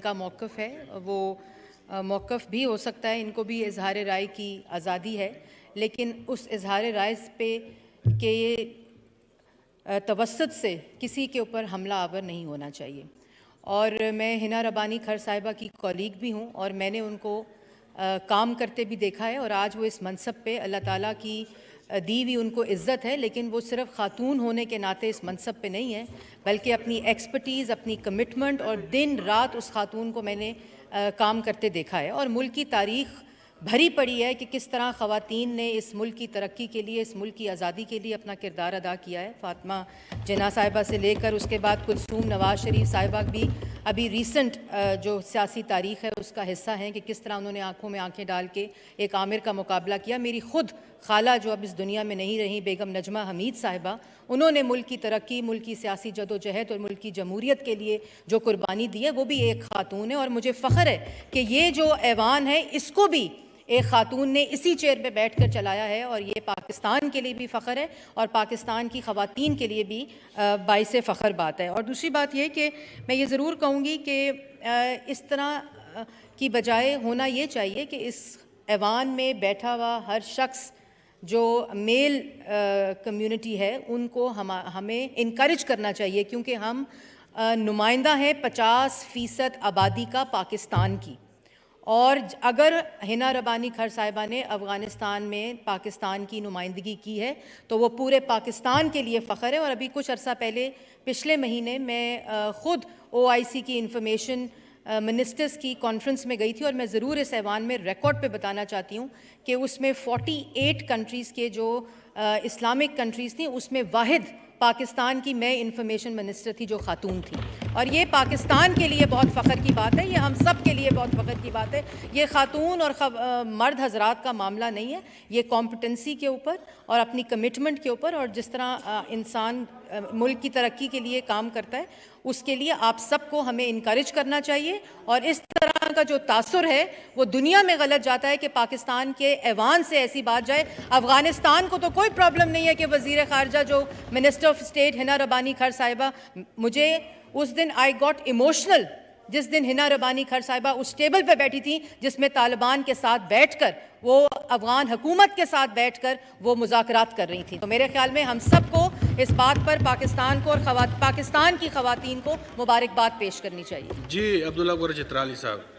इनका मौक़िफ़ है वो मौक़िफ़ भी हो सकता है, इनको भी इज़हार राय की आज़ादी है, लेकिन उस इज़हार राय पे के तवस्सुत से किसी के ऊपर हमला आवर नहीं होना चाहिए। और मैं हिना रबानी खर साहिबा की कॉलीग भी हूँ और मैंने उनको काम करते भी देखा है और आज वो इस मनसब पे अल्लाह ताला की दी हुई उनको इज़्ज़त है, लेकिन वो सिर्फ़ ख़ातून होने के नाते इस मनसब पे नहीं है, बल्कि अपनी एक्सपर्टीज़, अपनी कमिटमेंट और दिन रात उस ख़ातून को मैंने काम करते देखा है। और मुल्क की तारीख़ भरी पड़ी है कि किस तरह ख़वातीन ने इस मुल्क की तरक्की के लिए, इस मुल्क की आज़ादी के लिए अपना किरदार अदा किया है। फ़ातिमा जिन्ना साहिबा से लेकर उसके बाद कुलसूम नवाज़ शरीफ साहिबा भी अभी रीसेंट जो सियासी तारीख़ है उसका हिस्सा हैं कि किस तरह उन्होंने आँखों में आँखें डाल के एक आमिर का मुकाबला किया। मेरी ख़ुद खाला जो अब इस दुनिया में नहीं रही, बेगम नजमा हमीद साहिबा, उन्होंने मुल्क की तरक्की, मुल्क की सियासी जदोजहद और मुल्क की जमहूरियत के लिए जो कुर्बानी दी है वो भी एक ख़ातून है। और मुझे फ़ख्र है कि ये जो ऐवान है इसको भी एक ख़ातून ने इसी चेयर पे बैठ कर चलाया है और ये पाकिस्तान के लिए भी फ़ख्र है और पाकिस्तान की ख़वातीन के लिए भी बाइसे फ़ख्र बात है। और दूसरी बात यह कि मैं ये ज़रूर कहूँगी कि इस तरह की बजाय होना ये चाहिए कि इस ऐवान में बैठा हुआ हर शख्स जो मेल कम्युनिटी है उनको हमें इनकरेज करना चाहिए, क्योंकि हम नुमाइंदा हैं 50% आबादी का पाकिस्तान की। और अगर हिना रबानी खर साहिबा ने अफ़गानिस्तान में पाकिस्तान की नुमाइंदगी की है तो वो पूरे पाकिस्तान के लिए फ़ख्र है। और अभी कुछ अर्सा पहले पिछले महीने मैं ख़ुद OIC की इंफॉर्मेशन मिनिस्टर्स की कॉन्फ्रेंस में गई थी और मैं ज़रूर इस ऐवान में रिकॉर्ड पे बताना चाहती हूँ कि उसमें 48 कंट्रीज़ के जो इस्लामिक कंट्रीज़ थी उसमें वाहिद पाकिस्तान की मैं इंफॉर्मेशन मिनिस्टर थी जो ख़ातून थी। और ये पाकिस्तान के लिए बहुत फ़ख्र की बात है, ये हम सब के लिए बहुत फ़ख्र की बात है। ये ख़ातून और मर्द हजरात का मामला नहीं है, ये कॉम्पिटेंसी के ऊपर और अपनी कमिटमेंट के ऊपर और जिस तरह इंसान मुल्क की तरक्की के लिए काम करता है उसके लिए आप सबको हमें इनकरेज करना चाहिए। और इस तरह का जो तासुर है वो दुनिया में गलत जाता है कि पाकिस्तान के ऐवान से ऐसी बात जाए। अफ़गानिस्तान को तो कोई प्रॉब्लम नहीं है कि वज़ीर ख़ारजा जो मिनिस्टर ऑफ स्टेट हिना रबानी खर साहिबा, मुझे उस दिन आई गॉट इमोशनल जिस दिन हिना रबानी खर साहिबा उस टेबल पे बैठी थी जिसमें तालिबान के साथ बैठकर वो अफ़गान हुकूमत के साथ बैठकर वो मुज़ाकरात कर रही थी। तो मेरे ख्याल में हम सबको इस बात पर पाकिस्तान को और पाकिस्तान की ख़वातीन को मुबारकबाद पेश करनी चाहिए। जी अब्दुल्ला चित्राली साहब।